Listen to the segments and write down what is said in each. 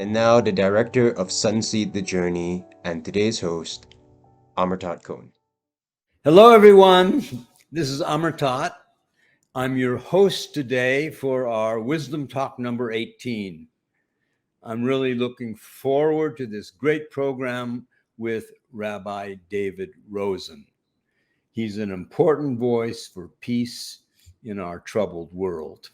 And now the director of Sunseed The Journey and today's host, Amartat Cohn. Hello, everyone. This is Amartat. I'm your host today for our Wisdom Talk number 18. I'm really looking forward to this great program with Rabbi David Rosen. He's an important voice for peace in our troubled world.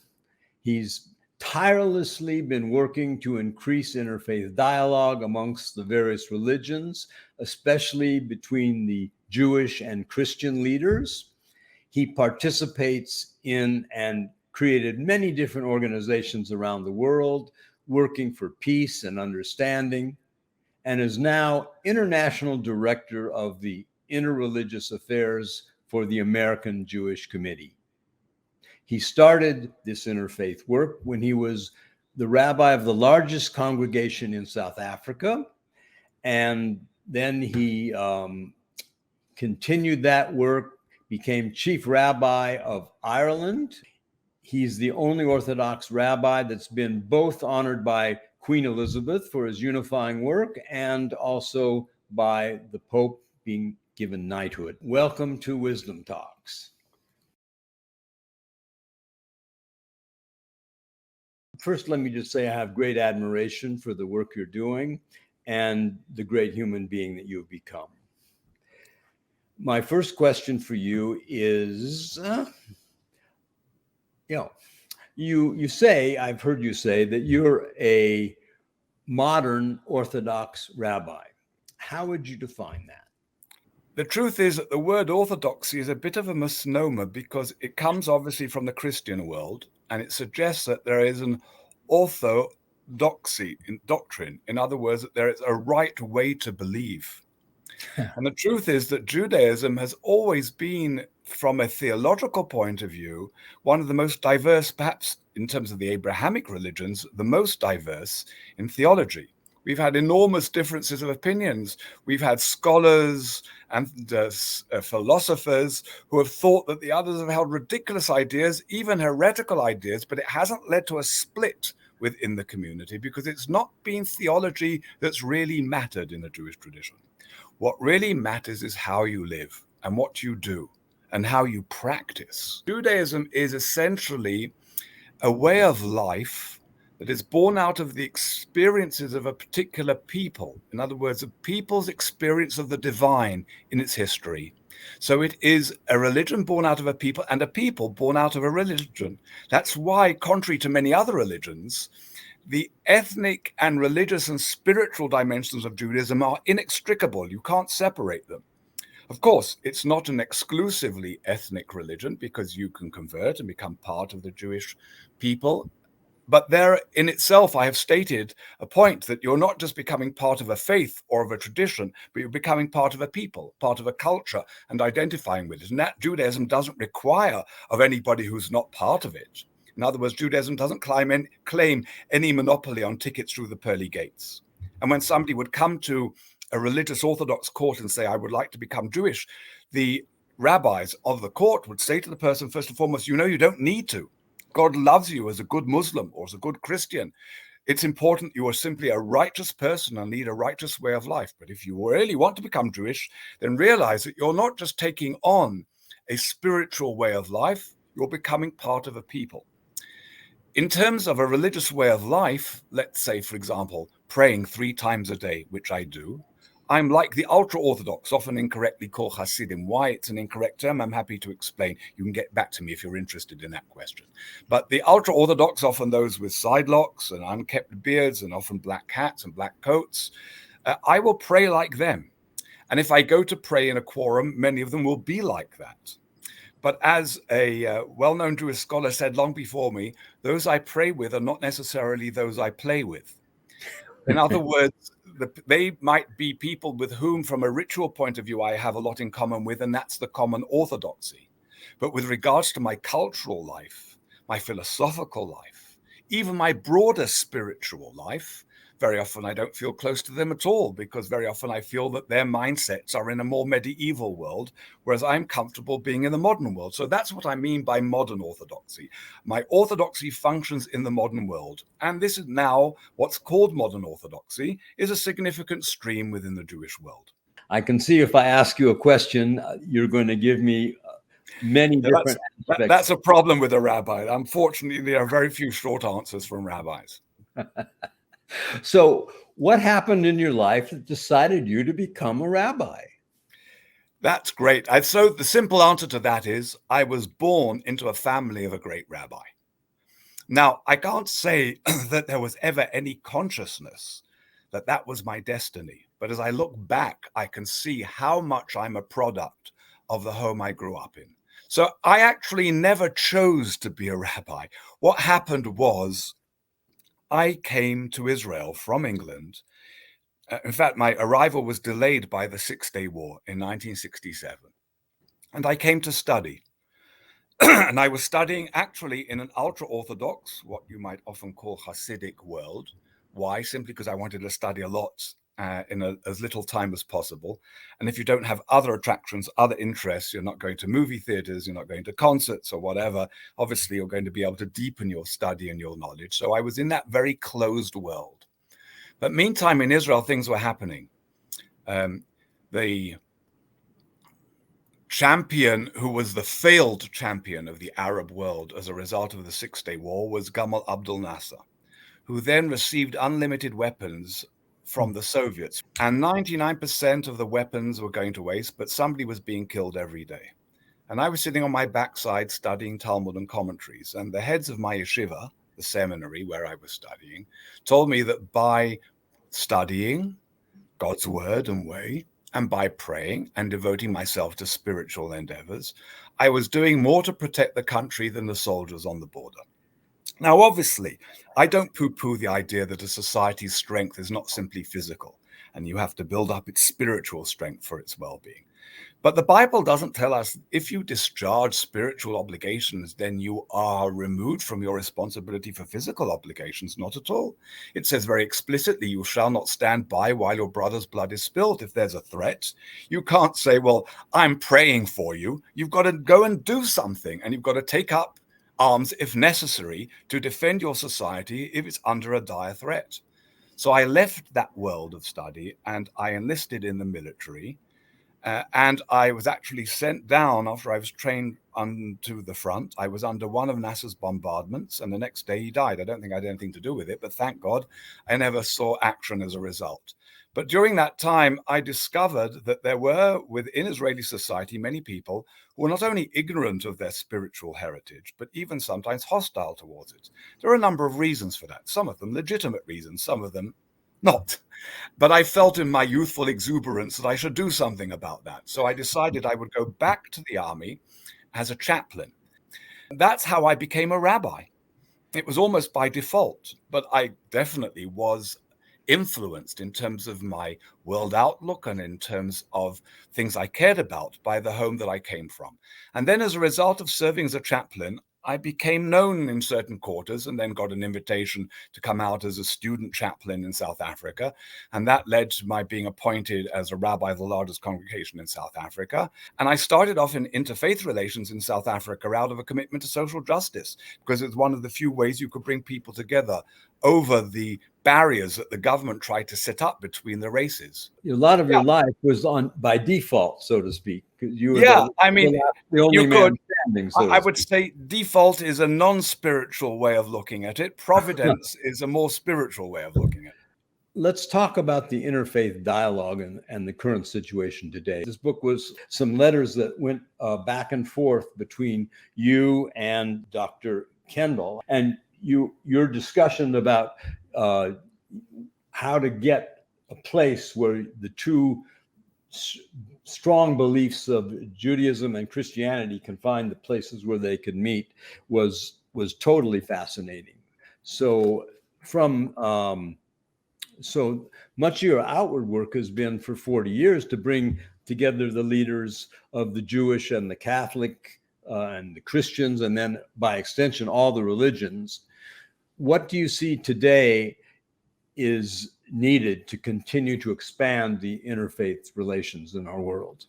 He's tirelessly been working to increase interfaith dialogue amongst the various religions, especially between the Jewish and Christian leaders. He participates in and created many different organizations around the world, working for peace and understanding, and is now International Director of the Interreligious Affairs for the American Jewish Committee. He started this interfaith work when he was the rabbi of the largest congregation in South Africa. And then he continued that work, became chief rabbi of Ireland. He's the only Orthodox rabbi that's been both honored by Queen Elizabeth for his unifying work and also by the Pope being given knighthood. Welcome to Wisdom Talks. First, let me just say I have great admiration for the work you're doing and the great human being that you've become. My first question for you is, you say, I've heard you say that you're a modern Orthodox rabbi. How would you define that? The truth is that the word orthodoxy is a bit of a misnomer because it comes obviously from the Christian world, and it suggests that there is an orthodoxy in doctrine. In other words, that there is a right way to believe. And the truth is that Judaism has always been, from a theological point of view, one of the most diverse, perhaps in terms of the Abrahamic religions, the most diverse in theology. We've had enormous differences of opinions. We've had scholars and philosophers who have thought that the others have held ridiculous ideas, even heretical ideas, but it hasn't led to a split within the community because it's not been theology that's really mattered in the Jewish tradition. What really matters is how you live and what you do and how you practice. Judaism is essentially a way of life that is born out of the experiences of a particular people. In other words, a people's experience of the divine in its history. So it is a religion born out of a people and a people born out of a religion. That's why, contrary to many other religions, the ethnic and religious and spiritual dimensions of Judaism are inextricable. You can't separate them. Of course, it's not an exclusively ethnic religion because you can convert and become part of the Jewish people. But there in itself, I have stated a point that you're not just becoming part of a faith or of a tradition, but you're becoming part of a people, part of a culture and identifying with it. And that Judaism doesn't require of anybody who's not part of it. In other words, Judaism doesn't claim any monopoly on tickets through the pearly gates. And when somebody would come to a religious Orthodox court and say, I would like to become Jewish, the rabbis of the court would say to the person, first and foremost, you don't need to. God loves you as a good Muslim or as a good Christian. It's important you are simply a righteous person and lead a righteous way of life. But if you really want to become Jewish, then realize that you're not just taking on a spiritual way of life, you're becoming part of a people. In terms of a religious way of life, let's say, for example, praying 3 times a day, which I do, I'm like the ultra-Orthodox, often incorrectly called Hasidim. Why it's an incorrect term, I'm happy to explain. You can get back to me if you're interested in that question. But the ultra-Orthodox, often those with side locks and unkept beards and often black hats and black coats, I will pray like them. And if I go to pray in a quorum, many of them will be like that. But as a well-known Jewish scholar said long before me, those I pray with are not necessarily those I play with. In other words, they might be people with whom, from a ritual point of view, I have a lot in common with, and that's the common orthodoxy. But with regards to my cultural life, my philosophical life, even my broader spiritual life, very often I don't feel close to them at all, because very often I feel that their mindsets are in a more medieval world, whereas I'm comfortable being in the modern world. So that's what I mean by modern orthodoxy. My orthodoxy functions in the modern world. And this is now what's called modern orthodoxy, is a significant stream within the Jewish world. I can see if I ask you a question, you're going to give me many different aspects. That's a problem with a rabbi. Unfortunately, there are very few short answers from rabbis. So what happened in your life that decided you to become a rabbi? That's great. So the simple answer to that is I was born into a family of a great rabbi. Now, I can't say that there was ever any consciousness that that was my destiny. But as I look back, I can see how much I'm a product of the home I grew up in. So I actually never chose to be a rabbi. What happened was I came to Israel from England. In fact, my arrival was delayed by the Six-Day War in 1967. And I came to study. And I was studying actually in an ultra-Orthodox, what you might often call Hasidic world. Why? Simply because I wanted to study a lot in as little time as possible. And if you don't have other attractions, other interests, you're not going to movie theaters, you're not going to concerts or whatever, obviously you're going to be able to deepen your study and your knowledge. So I was in that very closed world. But meantime, in Israel, things were happening. The champion who was the failed champion of the Arab world as a result of the Six-Day War was Gamal Abdel Nasser, who then received unlimited weapons from the Soviets. And 99% of the weapons were going to waste, but somebody was being killed every day. And I was sitting on my backside studying Talmud and commentaries. And the heads of my yeshiva, the seminary where I was studying, told me that by studying God's word and way, and by praying and devoting myself to spiritual endeavors, I was doing more to protect the country than the soldiers on the border. Now, obviously, I don't poo-poo the idea that a society's strength is not simply physical, and you have to build up its spiritual strength for its well-being. But the Bible doesn't tell us if you discharge spiritual obligations, then you are removed from your responsibility for physical obligations. Not at all. It says very explicitly, you shall not stand by while your brother's blood is spilled. If there's a threat, you can't say, well, I'm praying for you. You've got to go and do something, and you've got to take up arms if necessary to defend your society if it's under a dire threat. So I left that world of study and I enlisted in the military. And I was actually sent down after I was trained onto the front. I was under one of Nasser's bombardments, and the next day he died. I don't think I had anything to do with it, but thank God I never saw action as a result. But during that time, I discovered that there were within Israeli society many people who were not only ignorant of their spiritual heritage, but even sometimes hostile towards it. There are a number of reasons for that, some of them legitimate reasons, some of them not. But I felt in my youthful exuberance that I should do something about that. So I decided I would go back to the army as a chaplain. That's how I became a rabbi. It was almost by default, but I definitely was influenced in terms of my world outlook and in terms of things I cared about by the home that I came from. And then as a result of serving as a chaplain, I became known in certain quarters and then got an invitation to come out as a student chaplain in South Africa. And that led to my being appointed as a rabbi of the largest congregation in South Africa. And I started off in interfaith relations in South Africa out of a commitment to social justice, because it's one of the few ways you could bring people together over the barriers that the government tried to set up between the races. A lot of your life was on by default, so to speak. You were the only man standing. I would say default is a non-spiritual way of looking at it. Providence is a more spiritual way of looking at it. Let's talk about the interfaith dialogue and the current situation today. This book was some letters that went back and forth between you and Dr. Kendall, and your discussion about how to get a place where the two strong beliefs of Judaism and Christianity can find the places where they could meet was totally fascinating. So so much of your outward work has been for 40 years to bring together the leaders of the Jewish and the Catholic and the Christians, and then by extension, all the religions. What do you see today is needed to continue to expand the interfaith relations in our world?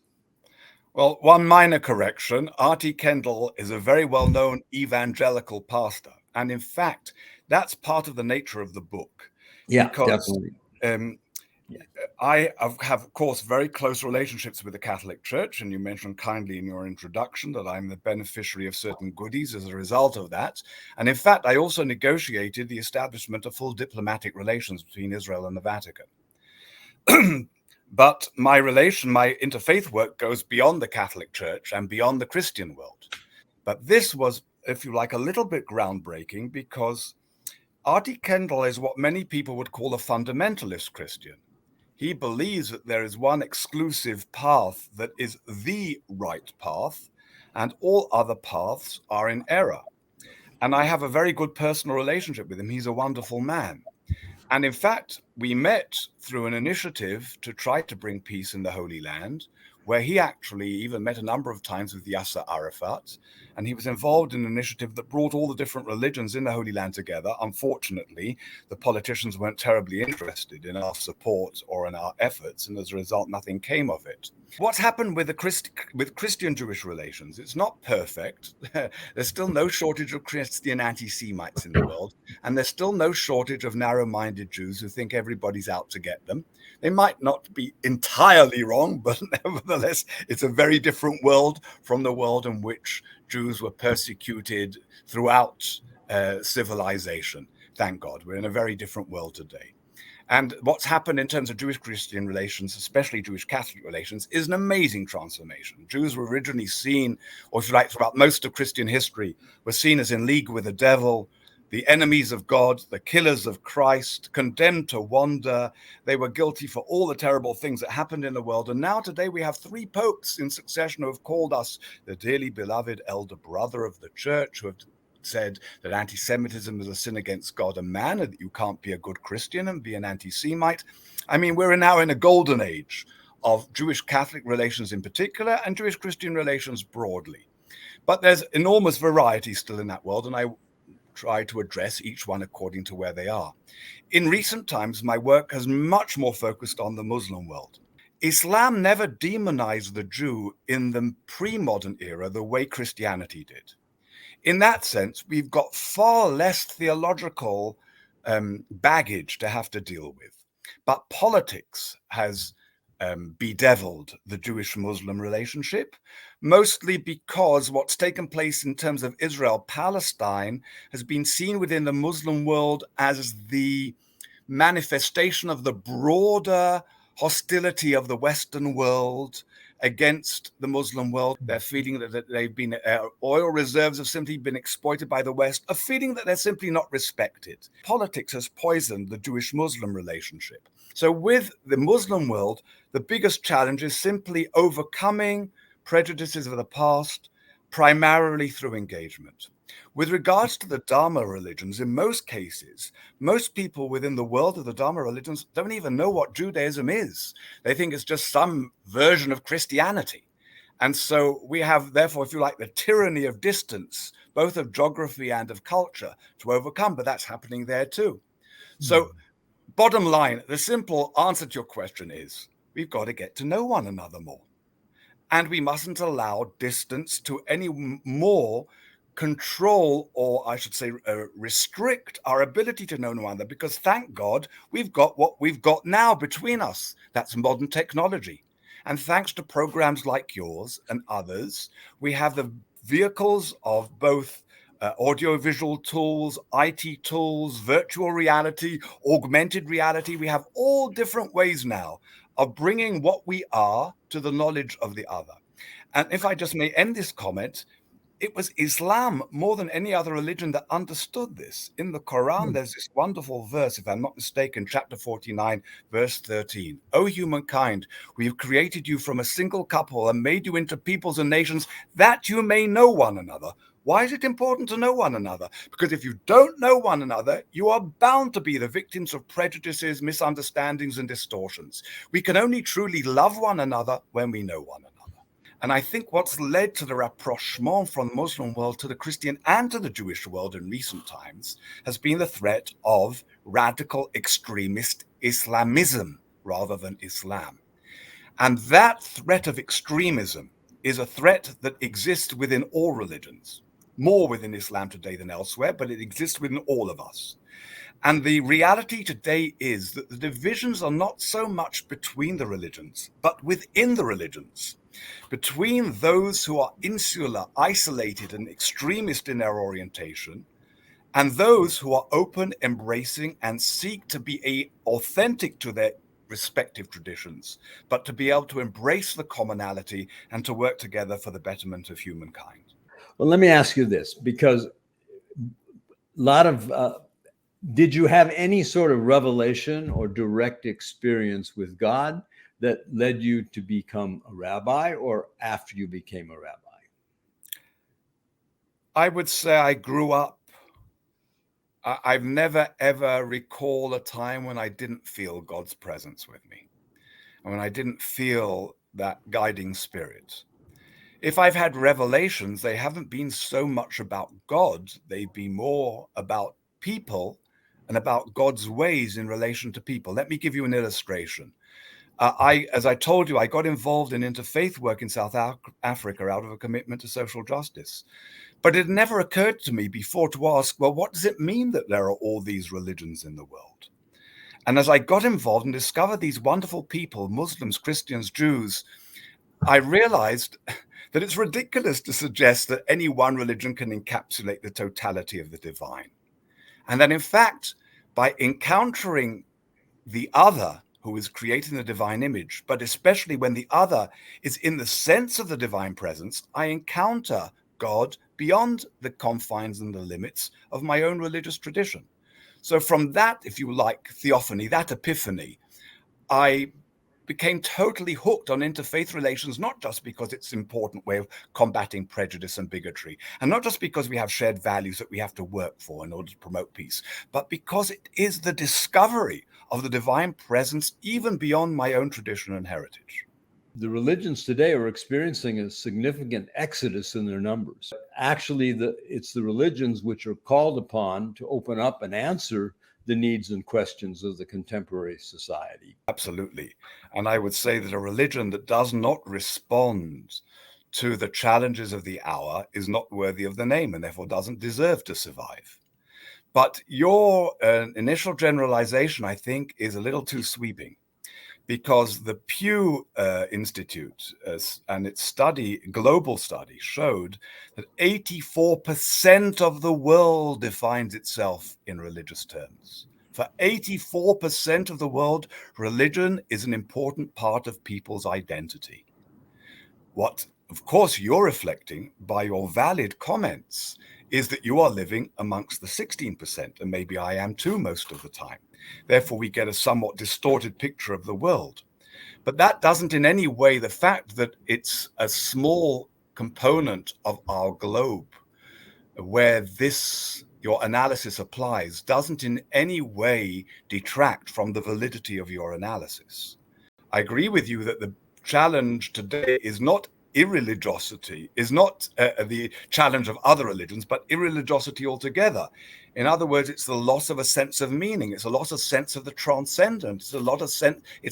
Well, one minor correction. R.T. Kendall is a very well-known evangelical pastor. And in fact, that's part of the nature of the book. Yeah, because, definitely. I have, of course, very close relationships with the Catholic Church, and you mentioned kindly in your introduction that I'm the beneficiary of certain goodies as a result of that. And in fact, I also negotiated the establishment of full diplomatic relations between Israel and the Vatican. But my interfaith work goes beyond the Catholic Church and beyond the Christian world. But this was, if you like, a little bit groundbreaking because R.T. Kendall is what many people would call a fundamentalist Christian. He believes that there is one exclusive path that is the right path, and all other paths are in error. And I have a very good personal relationship with him. He's a wonderful man. And in fact, we met through an initiative to try to bring peace in the Holy Land, where he actually even met a number of times with Yasser Arafat. And he was involved in an initiative that brought all the different religions in the Holy Land together. Unfortunately, the politicians weren't terribly interested in our support or in our efforts. And as a result, nothing came of it. What's happened with Christian-Jewish relations? It's not perfect. There's still no shortage of Christian anti-Semites in the world. And there's still no shortage of narrow-minded Jews who think everybody's out to get them. They might not be entirely wrong, but nevertheless, it's a very different world from the world in which Jews were persecuted throughout civilization. Thank God, we're in a very different world today. And what's happened in terms of Jewish-Christian relations, especially Jewish-Catholic relations, is an amazing transformation. Jews were originally seen, or if you like, throughout most of Christian history, were seen as in league with the devil, the enemies of God, the killers of Christ, condemned to wander. They were guilty for all the terrible things that happened in the world. And now today we have 3 popes in succession who have called us the dearly beloved elder brother of the church, who have said that anti-Semitism is a sin against God and man, and that you can't be a good Christian and be an anti-Semite. I mean, we're now in a golden age of Jewish-Catholic relations in particular and Jewish-Christian relations broadly. But there's enormous variety still in that world, and I try to address each one according to where they are. In recent times, my work has much more focused on the Muslim world. Islam never demonized the Jew in the pre-modern era the way Christianity did. In that sense, we've got far less theological baggage to have to deal with. But politics has bedeviled the Jewish-Muslim relationship, mostly because what's taken place in terms of Israel-Palestine has been seen within the Muslim world as the manifestation of the broader hostility of the Western world against the Muslim world. They're feeling that they've been oil reserves have simply been exploited by the West, a feeling that they're simply not respected. Politics has poisoned the Jewish-Muslim relationship. So with the Muslim world, the biggest challenge is simply overcoming prejudices of the past, primarily through engagement. With regards to the Dharma religions, in most cases, most people within the world of the Dharma religions don't even know what Judaism is. They think it's just some version of Christianity. And so we have, therefore, if you like, the tyranny of distance, both of geography and of culture, to overcome, but that's happening there too. So bottom line, the simple answer to your question is we've got to get to know one another more. And we mustn't allow distance to any more control, or I should say restrict our ability to know one another, because thank God we've got what we've got now between us. That's modern technology. And thanks to programs like yours and others, we have the vehicles of both audiovisual tools, IT tools, virtual reality, augmented reality. We have all different ways now of bringing what we are to the knowledge of the other. And if I just may end this comment, it was Islam more than any other religion that understood this. In the Quran, there's this wonderful verse, if I'm not mistaken, chapter 49, verse 13. O humankind, we have created you from a single couple and made you into peoples and nations that you may know one another. Why is it important to know one another? Because if you don't know one another, you are bound to be the victims of prejudices, misunderstandings, and distortions. We can only truly love one another when we know one another. And I think what's led to the rapprochement from the Muslim world to the Christian and to the Jewish world in recent times has been the threat of radical extremist Islamism rather than Islam. And that threat of extremism is a threat that exists within all religions, more within Islam today than elsewhere, but it exists within all of us. And the reality today is that the divisions are not so much between the religions, but within the religions, between those who are insular, isolated, and extremist in their orientation, and those who are open, embracing, and seek to be authentic to their respective traditions, but to be able to embrace the commonality and to work together for the betterment of humankind. Well, let me ask you this, because a lot of did you have any sort of revelation or direct experience with God that led you to become a rabbi, or after you became a rabbi? I would say I grew up. I've never, ever recall a time when I didn't feel God's presence with me, and when I didn't feel that guiding spirit. If I've had revelations, they haven't been so much about God. They've been more about people and about God's ways in relation to people. Let me give you an illustration. As I told you, I got involved in interfaith work in South Africa out of a commitment to social justice. But it never occurred to me before to ask, well, what does it mean that there are all these religions in the world? And as I got involved and discovered these wonderful people, Muslims, Christians, Jews, I realized that it's ridiculous to suggest that any one religion can encapsulate the totality of the divine. And that in fact, by encountering the other who is creating the divine image, but especially when the other is in the sense of the divine presence, I encounter God beyond the confines and the limits of my own religious tradition. So from that, if you like, theophany, that epiphany, I became totally hooked on interfaith relations, not just because it's an important way of combating prejudice and bigotry, and not just because we have shared values that we have to work for in order to promote peace, but because it is the discovery of the divine presence even beyond my own tradition and heritage. The religions today are experiencing a significant exodus in their numbers. Actually, it's the religions which are called upon to open up and answer the needs and questions of the contemporary society. Absolutely. And I would say that a religion that does not respond to the challenges of the hour is not worthy of the name and therefore doesn't deserve to survive. But your initial generalization, I think, is a little too sweeping, because the Pew Institute and its global study, showed that 84% of the world defines itself in religious terms. For 84% of the world, religion is an important part of people's identity. What, of course, you're reflecting by your valid comments is that you are living amongst the 16%, and maybe I am too most of the time. Therefore, we get a somewhat distorted picture of the world. But that doesn't in any way, the fact that it's a small component of our globe where your analysis applies, doesn't in any way detract from the validity of your analysis. I agree with you that the challenge today is not irreligiosity, is not the challenge of other religions, but irreligiosity altogether. In other words, it's the loss of a sense of meaning. It's a loss of sense of the transcendent. It's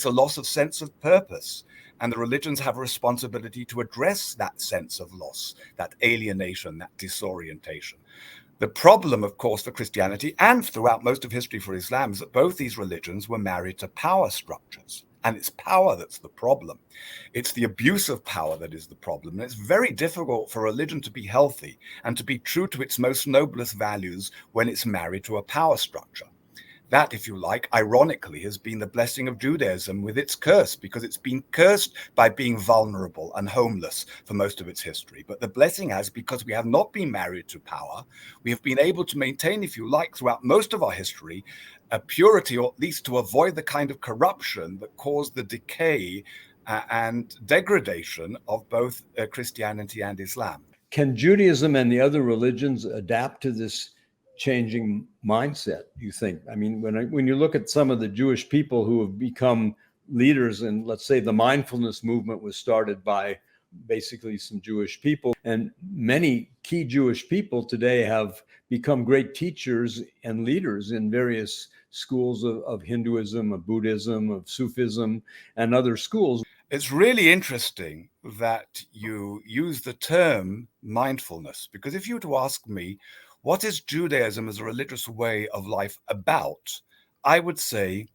a loss of sense of purpose. And the religions have a responsibility to address that sense of loss, that alienation, that disorientation. The problem, of course, for Christianity and throughout most of history for Islam is that both these religions were married to power structures. And it's power that's the problem. It's the abuse of power that is the problem. And it's very difficult for religion to be healthy and to be true to its most noblest values when it's married to a power structure. That, if you like, ironically, has been the blessing of Judaism with its curse, because it's been cursed by being vulnerable and homeless for most of its history. But the blessing has, because we have not been married to power, we have been able to maintain, if you like, throughout most of our history, a purity, or at least to avoid the kind of corruption that caused the decay and degradation of both Christianity and Islam. Can Judaism and the other religions adapt to this changing mindset, you think? I mean, when you look at some of the Jewish people who have become leaders in, let's say, the mindfulness movement was started by basically some Jewish people. And many key Jewish people today have become great teachers and leaders in various schools of Hinduism, of Buddhism, of Sufism, and other schools. It's really interesting that you use the term mindfulness, because if you were to ask me, what is Judaism as a religious way of life about? I would say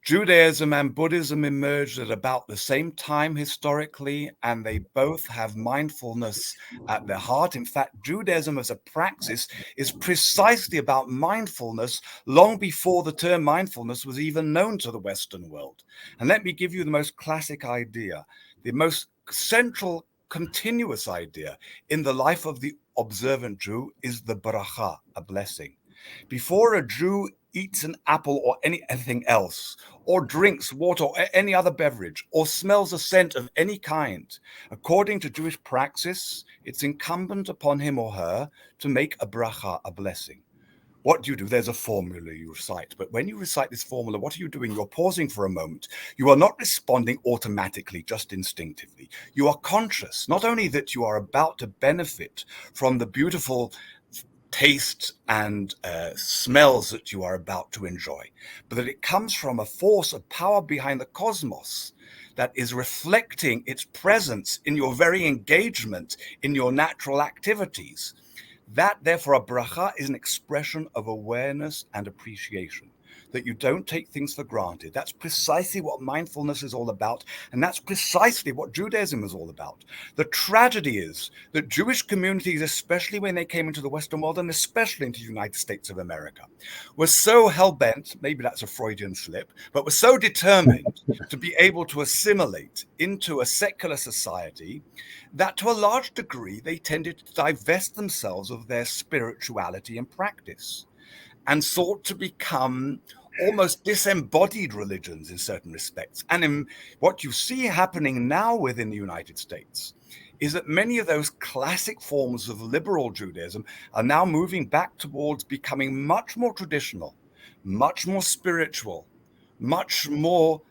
Judaism and Buddhism emerged at about the same time historically, and they both have mindfulness at their heart. In fact, Judaism as a praxis is precisely about mindfulness long before the term mindfulness was even known to the Western world. And let me give you the most classic idea, the most central continuous idea in the life of the observant Jew is the bracha, a blessing. Before a Jew eats an apple or anything else, or drinks water or any other beverage, or smells a scent of any kind, according to Jewish praxis, it's incumbent upon him or her to make a bracha, a blessing. What do you do? There's a formula you recite. But when you recite this formula, what are you doing? You're pausing for a moment. You are not responding automatically, just instinctively. You are conscious, not only that you are about to benefit from the beautiful tastes and smells that you are about to enjoy, but that it comes from a force of power behind the cosmos that is reflecting its presence in your very engagement in your natural activities. That, therefore, a bracha is an expression of awareness and appreciation, that you don't take things for granted. That's precisely what mindfulness is all about, and that's precisely what Judaism is all about. The tragedy is that Jewish communities, especially when they came into the Western world, and especially into the United States of America, were so hell-bent, maybe that's a Freudian slip, but were so determined to be able to assimilate into a secular society that to a large degree they tended to divest themselves of their spirituality and practice, and sought to become almost disembodied religions in certain respects. And in what you see happening now within the United States is that many of those classic forms of liberal Judaism are now moving back towards becoming much more traditional, much more spiritual, much more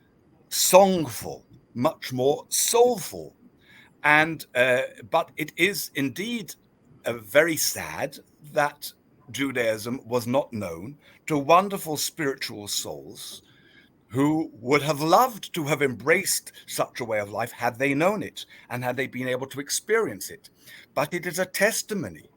songful, much more soulful. And but it is indeed very sad that Judaism was not known to wonderful spiritual souls who would have loved to have embraced such a way of life had they known it and had they been able to experience it. But it is a testimony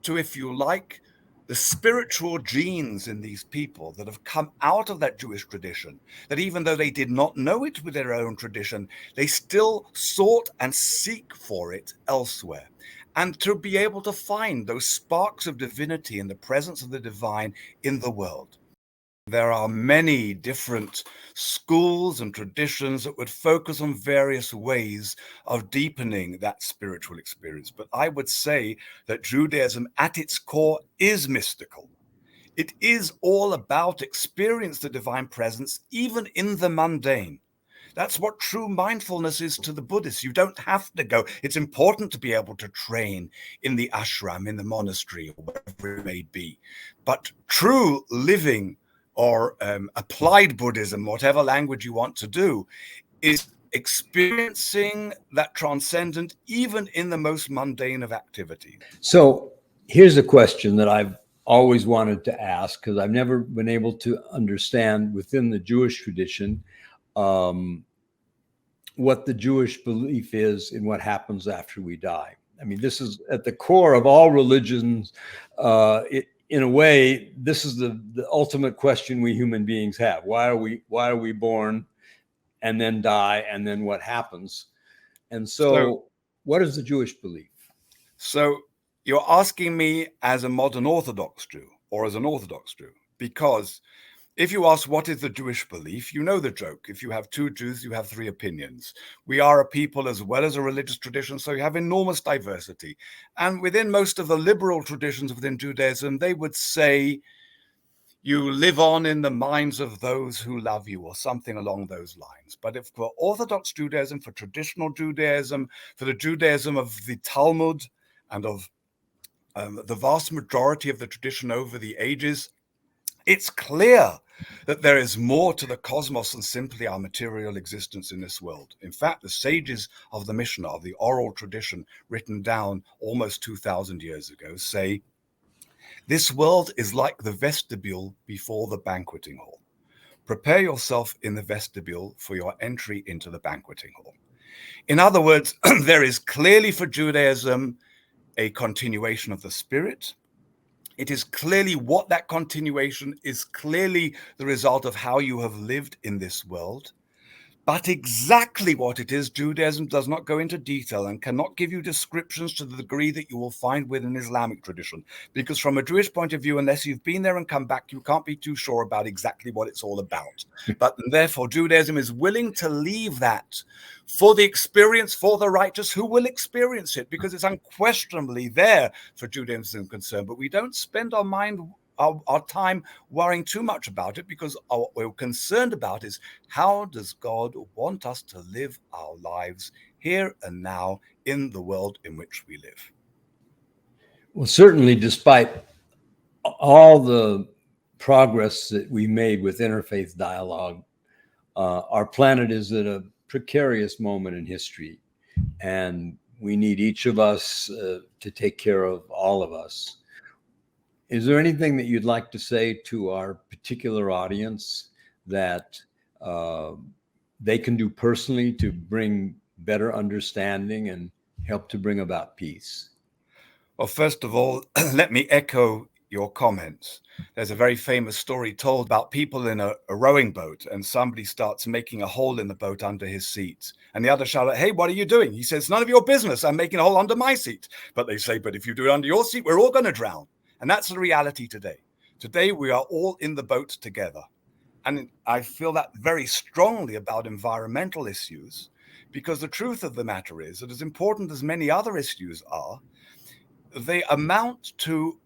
to, if you like, the spiritual genes in these people that have come out of that Jewish tradition, that even though they did not know it with their own tradition, they still sought and seek for it elsewhere. And to be able to find those sparks of divinity in the presence of the divine in the world. There are many different schools and traditions that would focus on various ways of deepening that spiritual experience. But I would say that Judaism at its core is mystical. It is all about experience the divine presence, even in the mundane. That's what true mindfulness is to the Buddhists. You don't have to go. It's important to be able to train in the ashram, in the monastery, or wherever it may be. But true living or applied Buddhism, whatever language you want to do, is experiencing that transcendent even in the most mundane of activities. So here's a question that I've always wanted to ask, because I've never been able to understand within the Jewish tradition what the Jewish belief is in what happens after we die. I mean, this is at the core of all religions. In a way, this is the ultimate question we human beings have. Why are we born and then die, and then what happens? And so what is the Jewish belief? So you're asking me as a modern Orthodox Jew or as an Orthodox Jew, because if you ask what is the Jewish belief, you know the joke. If you have two Jews, you have three opinions. We are a people as well as a religious tradition, so you have enormous diversity. And within most of the liberal traditions within Judaism, they would say you live on in the minds of those who love you, or something along those lines. But if for Orthodox Judaism, for traditional Judaism, for the Judaism of the Talmud and of the vast majority of the tradition over the ages, It's clear that there is more to the cosmos than simply our material existence in this world. In fact, the sages of the Mishnah, of the oral tradition written down almost 2,000 years ago, say, this world is like the vestibule before the banqueting hall. Prepare yourself in the vestibule for your entry into the banqueting hall. In other words, there is clearly for Judaism a continuation of the spirit. It is clearly what that continuation is, clearly the result of how you have lived in this world. But exactly what it is, Judaism does not go into detail and cannot give you descriptions to the degree that you will find within Islamic tradition. Because from a Jewish point of view, unless you've been there and come back, you can't be too sure about exactly what it's all about. But therefore, Judaism is willing to leave that for the experience, for the righteous who will experience it, because it's unquestionably there for Judaism concerned. But we don't spend our time worrying too much about it, because what we're concerned about is, how does God want us to live our lives here and now in the world in which we live? Well, certainly, despite all the progress that we made with interfaith dialogue, our planet is at a precarious moment in history, and we need each of us to take care of all of us. Is there anything that you'd like to say to our particular audience that they can do personally to bring better understanding and help to bring about peace? Well, first of all, let me echo your comments. There's a very famous story told about people in a rowing boat, and somebody starts making a hole in the boat under his seat. And the other shout, hey, what are you doing? He says, none of your business. I'm making a hole under my seat. But they say, but if you do it under your seat, we're all going to drown. And that's the reality today. Today, we are all in the boat together. And I feel that very strongly about environmental issues, because the truth of the matter is that, as important as many other issues are, they amount to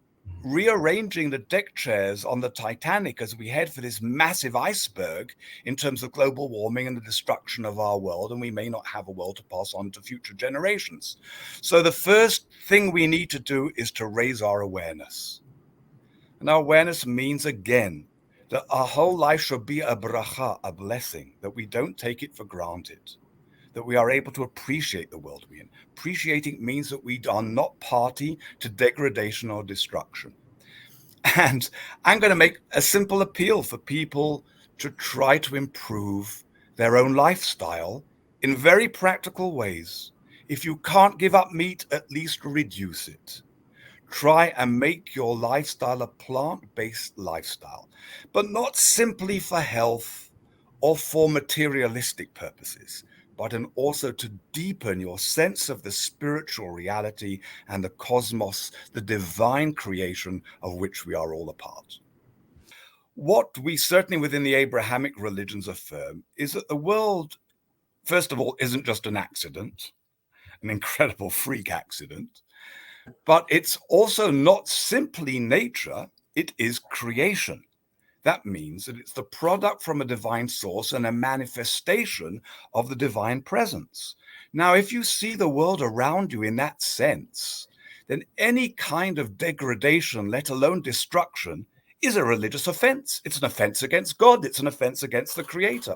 rearranging the deck chairs on the Titanic as we head for this massive iceberg in terms of global warming and the destruction of our world, and we may not have a world to pass on to future generations. So the first thing we need to do is to raise our awareness. And our awareness means, again, that our whole life should be a bracha, a blessing, that we don't take it for granted, that we are able to appreciate the world we're in. Appreciating means that we are not party to degradation or destruction. And I'm going to make a simple appeal for people to try to improve their own lifestyle in very practical ways. If you can't give up meat, at least reduce it. Try and make your lifestyle a plant-based lifestyle, but not simply for health or for materialistic purposes, but also to deepen your sense of the spiritual reality and the cosmos, the divine creation of which we are all a part. What we certainly within the Abrahamic religions affirm is that the world, first of all, isn't just an accident, an incredible freak accident, but it's also not simply nature, it is creation. That means that it's the product from a divine source and a manifestation of the divine presence. Now, if you see the world around you in that sense, then any kind of degradation, let alone destruction, is a religious offense. It's an offense against God. It's an offense against the Creator.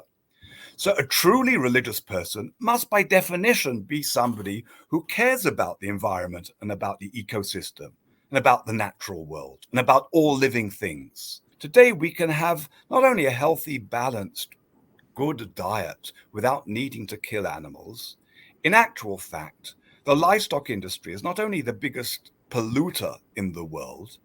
So a truly religious person must, by definition, be somebody who cares about the environment and about the ecosystem and about the natural world and about all living things. Today, we can have not only a healthy, balanced, good diet without needing to kill animals. In actual fact, the livestock industry is not only the biggest polluter in the world,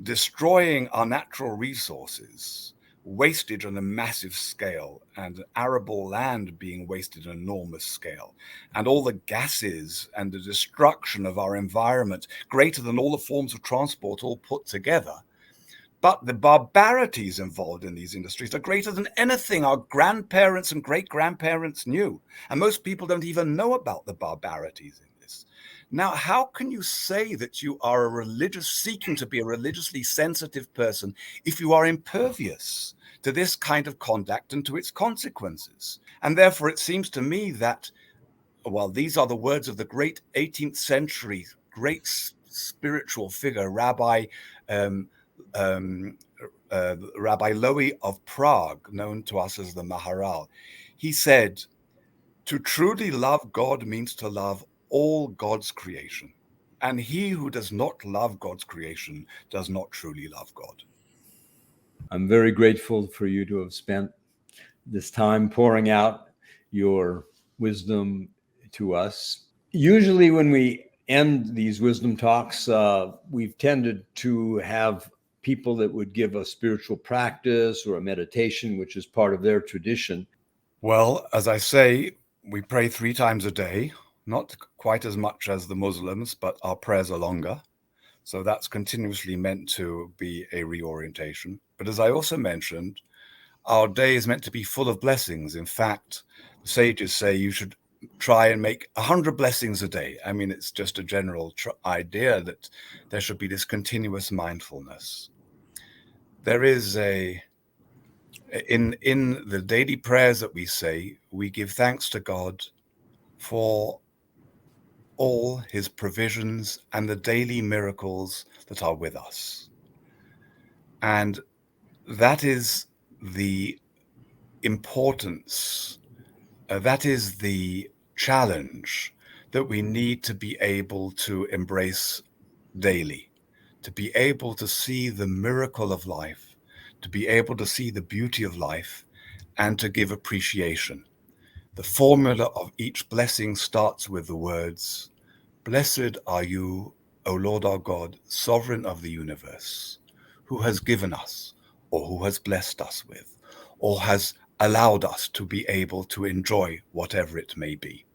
destroying our natural resources, wastage on a massive scale, and arable land being wasted on an enormous scale, and all the gases and the destruction of our environment greater than all the forms of transport all put together. But the barbarities involved in these industries are greater than anything our grandparents and great-grandparents knew. And most people don't even know about the barbarities in this. Now, how can you say that you are seeking to be a religiously sensitive person if you are impervious to this kind of conduct and to its consequences? And therefore, it seems to me that, well, these are the words of the great 18th century, great spiritual figure, Rabbi Rabbi Lowy of Prague, known to us as the Maharal. He said, "To truly love God means to love all God's creation. And he who does not love God's creation does not truly love God." I'm very grateful for you to have spent this time pouring out your wisdom to us. Usually when we end these wisdom talks, we've tended to have people that would give a spiritual practice or a meditation, which is part of their tradition. Well, as I say, we pray 3 times a day, not quite as much as the Muslims, but our prayers are longer. So that's continuously meant to be a reorientation. But as I also mentioned, our day is meant to be full of blessings. In fact, the sages say you should try and make 100 blessings a day. I mean, it's just a general idea that there should be this continuous mindfulness. There is in the daily prayers that we say, we give thanks to God for all his provisions and the daily miracles that are with us. And that is the importance, that is the challenge that we need to be able to embrace daily, to be able to see the miracle of life, to be able to see the beauty of life, and to give appreciation. The formula of each blessing starts with the words, "Blessed are you, O Lord our God, sovereign of the universe, who has given us, or who has blessed us with, or has allowed us to be able to enjoy whatever it may be."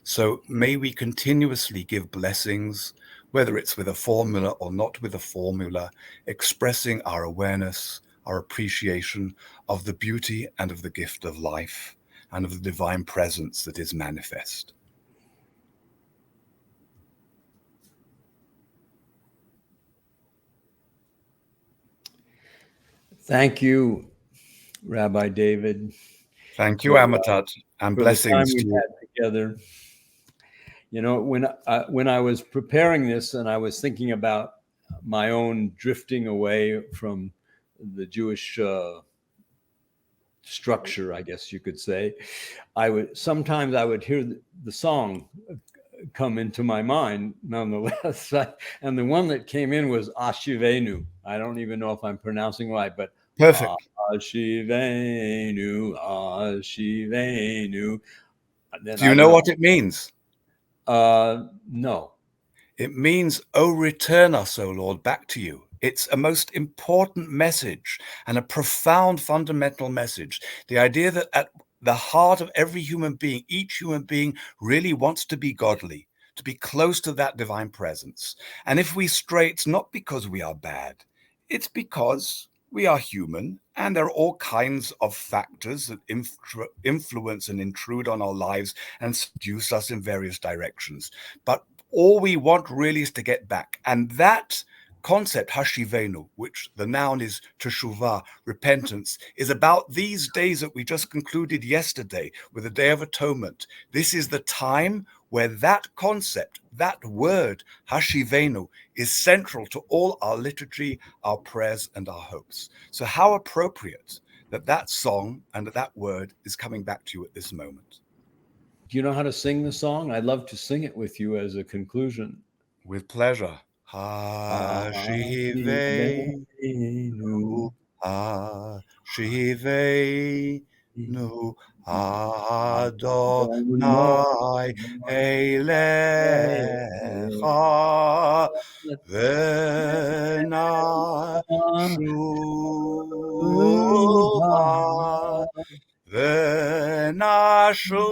So may we continuously give blessings, whether it's with a formula or not with a formula, expressing our awareness, our appreciation of the beauty and of the gift of life and of the divine presence that is manifest. Thank you, Rabbi David. Thank you, Amitat, and for the time blessings we to you. had together. You know, when I was preparing this and I was thinking about my own drifting away from the Jewish structure, I guess you could say, sometimes I would hear the song come into my mind nonetheless. And the one that came in was Ashivenu. I don't even know if I'm pronouncing right, but Perfect. Ashivenu, Ashivenu. Do you know what it means? No. It means, "Oh, return us, O Lord, back to you." It's a most important message and a profound fundamental message. The idea that at the heart of every human being, each human being really wants to be godly, to be close to that divine presence. And if we stray, it's not because we are bad. It's because we are human, and there are all kinds of factors that influence and intrude on our lives and seduce us in various directions. But all we want really is to get back. And that concept, Hashivenu, which the noun is teshuvah, repentance, is about these days that we just concluded yesterday with the Day of Atonement. This is the time where that concept, that word, Hashivenu, is central to all our liturgy, our prayers, and our hopes. So how appropriate that that song and that word is coming back to you at this moment. Do you know how to sing the song? I'd love to sing it with you as a conclusion. With pleasure. Hashivenu, Hashivenu, Adonai Elecha, Venashuva, Venashuva,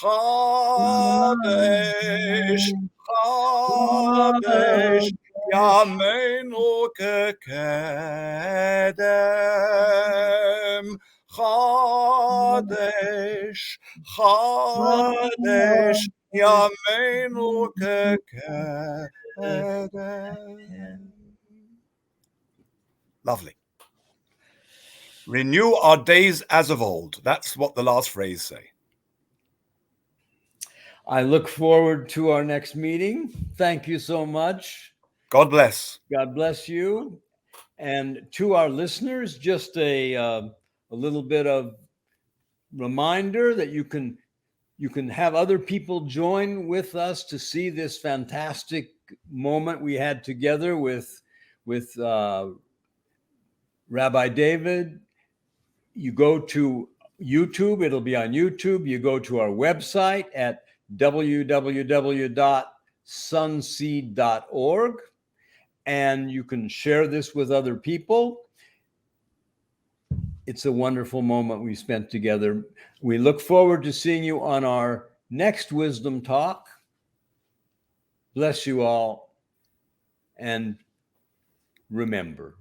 Chadesh, Chadesh, Yameinu kekedem. Chadesh, Chadesh, Yameinu kekedem. Lovely. Renew our days as of old. That's what the last phrase say. I look forward to our next meeting. Thank you so much. God bless. God bless you. And to our listeners, just a little bit of reminder that you can have other people join with us to see this fantastic moment we had together with Rabbi David. You go to YouTube, it'll be on YouTube. You go to our website at www.sunseed.org, and you can share this with other people. It's a wonderful moment we spent together. We look forward to seeing you on our next Wisdom Talk. Bless you all, and remember,